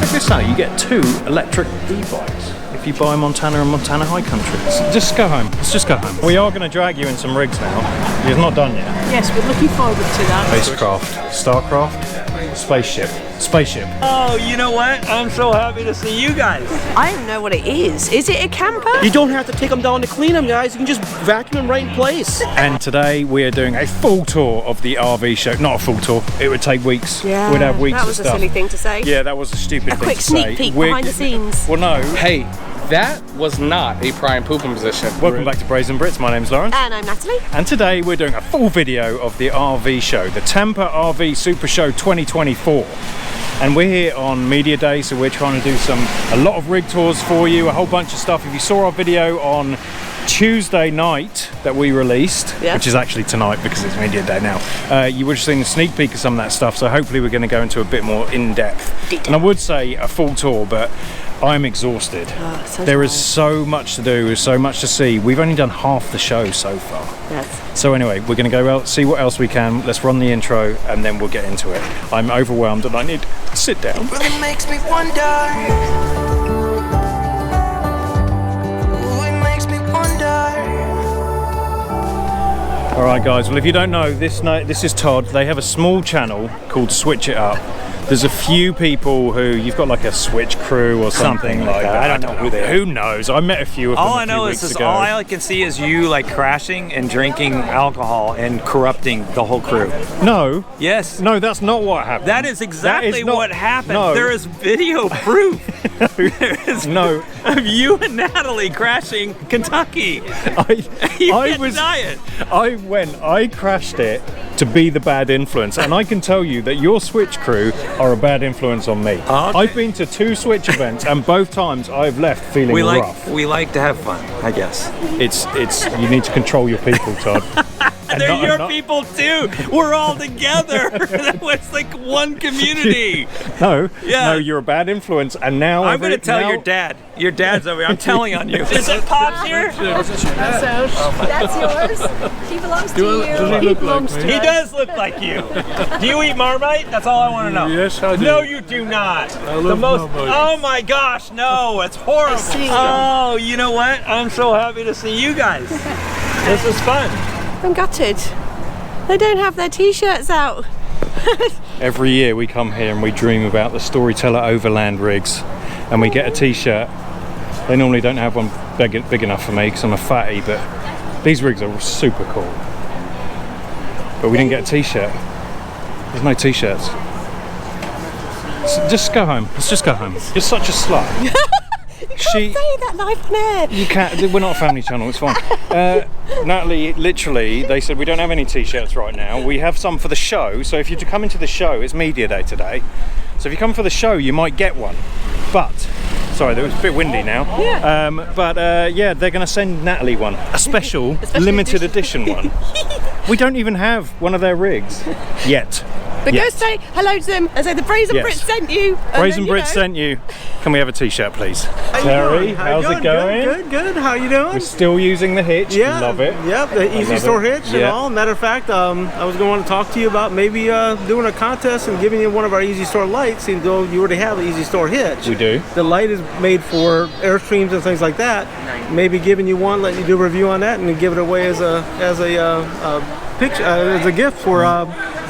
check this out. You get 2 electric e-bikes if you buy Montana and Montana High Country. Just go home. Let's just go home. We are going to drag you in some rigs now. You're not done yet. Yes, we're looking forward to that. Spacecraft, Starcraft, spaceship. Oh, you know what? I'm so happy to see you guys. I don't know what it is. Is it a camper? You don't have to take them down to clean them, guys. You can just vacuum them right in place. And today we are doing a full tour of the RV show. Not a full tour. It would take weeks. Yeah, we'd have weeks that of was a stuff. silly thing to say. Yeah, that was a stupid thing quick to say. sneak peek behind the scenes. Well, no. Hey, that was not a prime pooping position. Welcome back to Brazen Brits. My name's Laurence. And I'm Natalie. And today we're doing a full video of the RV show, the Tampa RV Supershow 2024. And we're here on Media Day, so we're trying to do a lot of rig tours for you, a whole bunch of stuff. If you saw our video on Tuesday night that we released, which is actually tonight because it's Media Day now, you would have seen a sneak peek of some of that stuff, so hopefully we're going to go into a bit more in-depth. And I would say a full tour, but I'm exhausted. There is so much to do, there's so much to see. We've only done half the show so far. Yes. So anyway, we're going to go out, see what else we can. Let's run the intro and then we'll get into it. I'm overwhelmed and I need to sit down. It really makes me wonder. Alright guys, well if you don't know, this is Todd. They have a small channel called Switch It Up. There's a few people who, you've got like a Switch crew or something like that. I don't know who they are. Who knows? I met a few of them All I know is all I can see is you like crashing and drinking alcohol and corrupting the whole crew. No. Yes. No, that's not what happened. That is exactly what happened. No. There is video proof. No. Of you and Natalie crashing Kentucky. I crashed it to be the bad influence, and I can tell you that your Switch crew are a bad influence on me. Okay. I've been to 2 Switch events and both times I've left feeling rough. We like to have fun, I guess. It's you need to control your people, Todd. They're your people too. We're all together. It's like one community. No, you're a bad influence, and now I'm going to tell your dad. Your dad's over here. I'm telling on you. Is it Pops here? That's yours. He belongs to you. Does he look like me? He does look like you. Do you eat Marmite? That's all I want to know. Yes, I do. No, you do not. I love Marmite. Oh my gosh, no, it's horrible. Oh, you know what? I'm so happy to see you guys. This is fun. I'm gutted. They don't have their t-shirts out. Every year we come here and we dream about the StorytellerOverland rigs, and we get a t-shirt. They normally don't have one big enough for me because I'm a fatty, but these rigs are super cool. But we didn't get a t-shirt. There's no t-shirts. So just go home. Let's just go home. You're such a slut. You can't say that live on air. You can't. We're not a family channel. It's fine. Natalie, literally, they said we don't have any t-shirts right now. We have some for the show. So if you come into the show, it's Media Day today. So if you come for the show, you might get one. But sorry, it was a bit windy now. Yeah. Yeah, they're going to send Natalie one, a special limited edition one. We don't even have one of their rigs yet. But go say hello to them and say the Brazen Brits sent you. Brazen Brits sent you. Can we have a t-shirt, please? Terry, how's it going? Good. How you doing? We're still using the hitch. Yeah. Love it. Yep, the EZStor Hitch and all. Matter of fact, I was going to want to talk to you about maybe doing a contest and giving you one of our EZStor lights, even though you already have the EZStor Hitch. We do. The light is made for Airstreams and things like that. Maybe giving you one, letting you do a review on that, and then give it away as a picture, as a gift for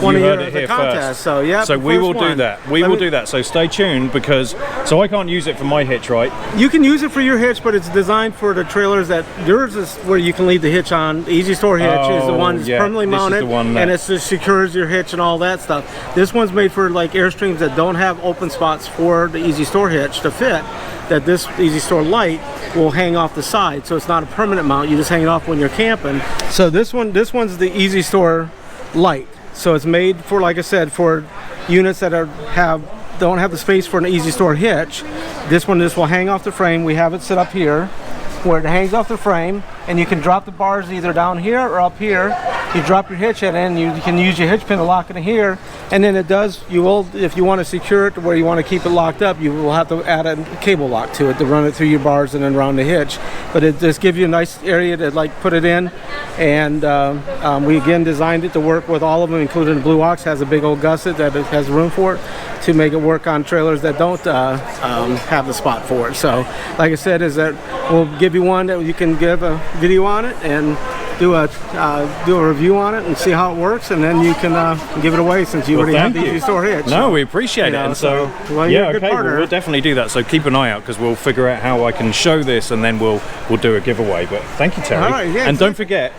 one of your contests. So yeah. So we will do that. We will do that. So stay tuned because I can't use it for my hitch, right? You can use it for your hitch, but it's designed for the trailers that yours is where you can leave the hitch on. The EZStor Hitch is the one that's permanently mounted, and it just secures your hitch and all that stuff. This one's made for like Airstreams that don't have open spots for the EZStor Hitch to fit. That this EZStor light will hang off the side, so it's not a permanent mount. You just hang it off when you're camping. So this one's the EZStor light. So it's made for, like I said, for units that don't have the space for an EZStor Hitch. This will hang off the frame. We have it set up here where it hangs off the frame, and you can drop the bars either down here or up here, You drop your hitch head in, you can use your hitch pin to lock it in here, and then it does, you will, if you want to secure it to where you want to keep it locked up, you will have to add a cable lock to it to run it through your bars and then around the hitch. But it just gives you a nice area to like put it in, and we again designed it to work with all of them, including the Blue Ox. Has a big old gusset that it has room for it to make it work on trailers that don't have the spot for it. So like I said, is that we'll give you one that you can give a video on it and do a review on it and see how it works, and then you can give it away since you already have the EZStor Hitch. No, we appreciate it. And so, well, yeah, okay, we'll definitely do that. So keep an eye out, because we'll figure out how I can show this, and then we'll do a giveaway. But thank you, Terry. All right, yeah, and don't forget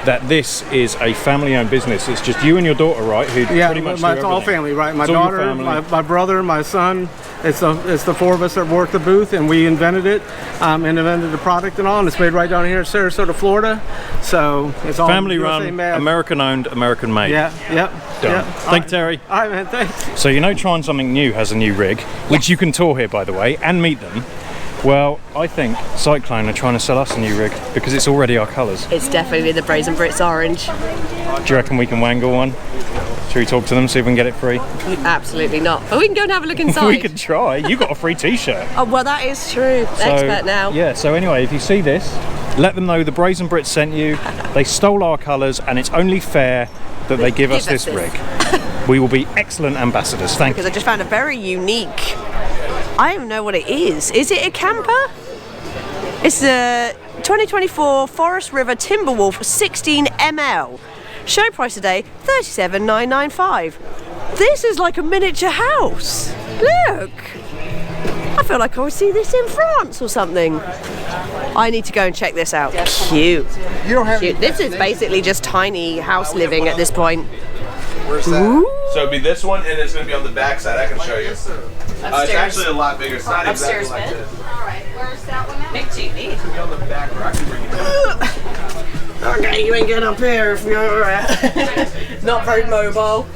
that this is a family-owned business. It's just you and your daughter, right? Who pretty much it's all family, right? My daughter, my brother, my son. It's the four of us that work the booth, and we invented it, and invented the product and all. And it's made right down here in Sarasota, Florida. So it's all family-run, American-owned, American-made. Yeah, yep. Done. Yep. Thank you, Terry. All right, man. Thanks. So Trying Something New has a new rig, which you can tour here, by the way, and meet them. Well, I think Cyclone are trying to sell us a new rig because it's already our colours. It's definitely the Brazen Brits orange. Do you reckon we can wangle one? Should we talk to them, see if we can get it free? Absolutely not. But we can go and have a look inside. We can try. You got a free t-shirt. Oh, well, that is true. Expert now. Yeah, so anyway, if you see this, let them know the Brazen Brits sent you. They stole our colours, and it's only fair that they give us this rig. We will be excellent ambassadors. Thank you. Because I just found a very unique... I don't even know what it is. Is it a camper? It's a 2024 Forest River Timberwolf 16 ml. Show price today, $37,995. This is like a miniature house. Look. I feel like I would see this in France or something. I need to go and check this out. Cute. You don't have cute. This is basically just tiny house living at this point. Where's that? Ooh. So it'd be this one, and it's going to be on the back side. I can show you. It's actually a lot bigger. It's not upstairs exactly bed. Like this. All right, where's that one? Big TV. It's going to be on the back, or I can bring it down. Okay, you ain't getting up here if you're not very mobile.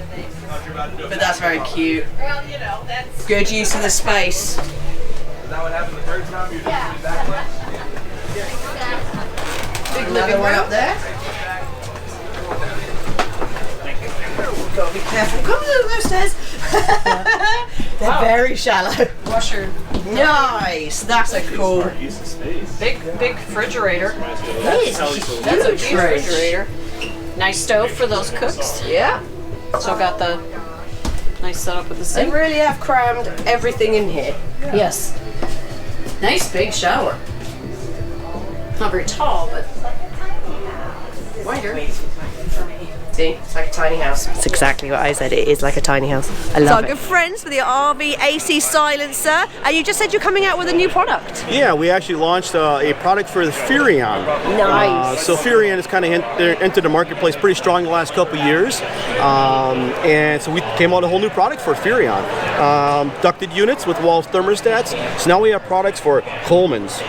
But that's very cute. Well, you know, that's good use of the space. Is that what happened the third time? You're just back left? Big living room up there. Gotta be careful. Come down those stairs. They're very shallow. Washer. Nice. That's a cool. Big refrigerator. That's a huge refrigerator. Nice stove for those cooks. Yeah. So got the nice setup with the They sink. really have crammed everything in here. Yes. Nice big shower. Not very tall, but wider. See, it's like a tiny house. It's exactly what I said. It is like a tiny house. I love it. So our good friends with the RV AC silencer, and you just said you're coming out with a new product. Yeah, we actually launched a product for the Furrion. Nice. So Furrion has kind of entered the marketplace pretty strong the last couple of years, and so we came out with a whole new product for Furrion. Ducted units with wall thermostats. So now we have products for Coleman's,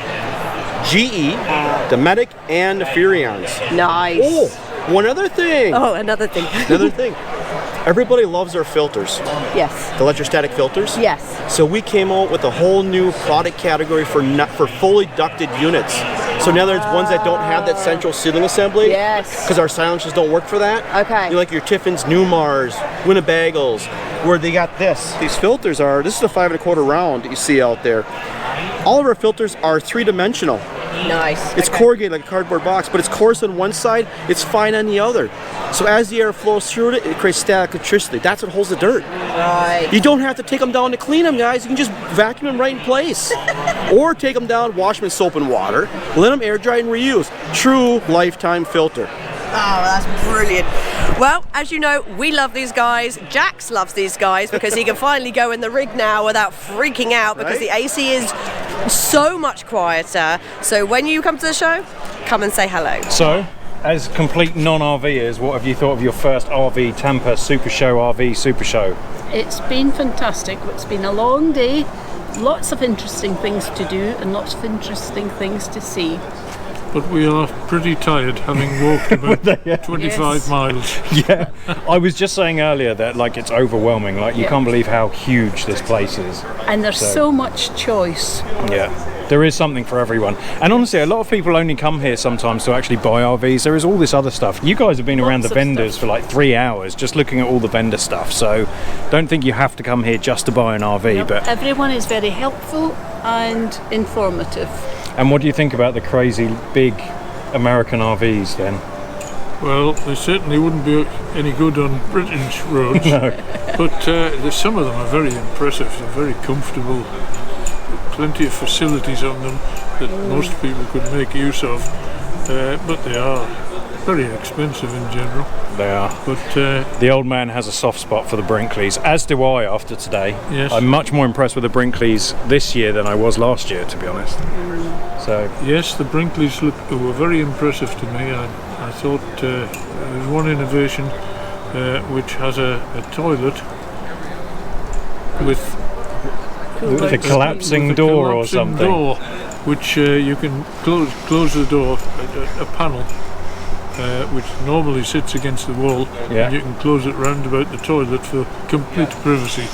GE, Dometic, and the Furrions. Nice. Oh. One other thing. Oh, another thing. Another thing. Everybody loves their filters. Yes. The electrostatic filters. Yes. So we came out with a whole new product category for fully ducted units. So now there's ones that don't have that central sealing assembly. Yes. Because our silencers don't work for that. Okay. You know, like your Tiffins, Newmars, Winnebagles, where they got this. These filters are, this is a 5 1/4 round that you see out there. All of our filters are 3-dimensional. Nice. It's corrugated like a cardboard box, but it's coarse on one side, it's fine on the other. So as the air flows through it, it creates static electricity. That's what holds the dirt. Right. You don't have to take them down to clean them, guys. You can just vacuum them right in place. Or take them down, wash them in soap and water, let them air dry and reuse. True lifetime filter. Oh, that's brilliant. Well, as you know, we love these guys. Jax loves these guys because he can finally go in the rig now without freaking out because the AC is so much quieter. So when you come to the show, come and say hello. So, as complete non-RVers, what have you thought of your first RV Tampa RV Supershow? It's been fantastic. It's been a long day. Lots of interesting things to do and lots of interesting things to see. But we are pretty tired, having walked about 25 miles. Yeah, I was just saying earlier that like it's overwhelming. Like you can't believe how huge this place is. And there's so much choice. Yeah. There is something for everyone. And honestly, a lot of people only come here sometimes to actually buy RVs. There is all this other stuff. You guys have been around the vendors for like 3 hours just looking at all the vendor stuff. So don't think you have to come here just to buy an RV. Nope. But everyone is very helpful and informative. And what do you think about the crazy big American RVs then? Well, they certainly wouldn't be any good on British roads. No. But some of them are very impressive. They're very comfortable. Plenty of facilities on them that most people could make use of, but they are very expensive in general. They are. But the old man has a soft spot for the Brinkleys, as do I after today. Yes. I'm much more impressed with the Brinkleys this year than I was last year, to be honest. So yes, the Brinkleys were very impressive to me. I thought there's one innovation which has a toilet with a collapsing door or something. Door, which you can close the door, a panel, which normally sits against the wall. Yeah. And you can close it round about the toilet for complete privacy.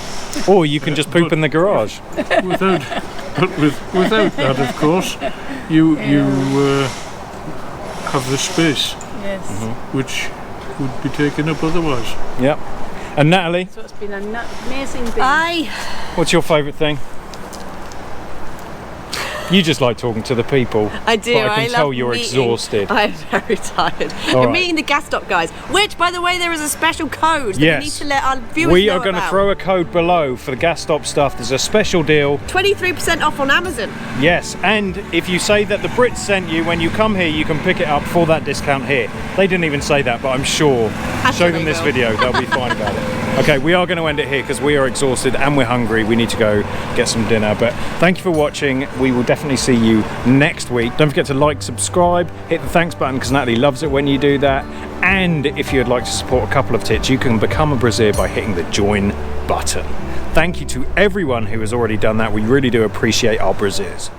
Or you can just poop in the garage. Without that, of course, you have the space, which would be taken up otherwise. Yep. And Natalie? So it's been an amazing day. Aye. What's your favourite thing? You just like talking to the people. I do. But I can tell love you're meeting. exhausted. I'm very tired. All I'm right. meeting the gas stop guys, which, by the way, there is a special code that Yes. we need to let our viewers We know are going to about. throw a code below for the gas stop stuff. There's a special deal. 23% off on Amazon. Yes, and if you say that the Brits sent you when you come here, you can pick it up for that discount here. They didn't even say that, but I'm sure. Show them this video, they'll be fine about it. Okay, we are going to end it here because we are exhausted and we're hungry. We need to go get some dinner. But thank you for watching. We will definitely see you next week. Don't forget to like, subscribe, hit the thanks button because Natalie loves it when you do that. And if you'd like to support a couple of tits, you can become a Braziere by hitting the join button. Thank you to everyone who has already done that. We really do appreciate our Brazieres.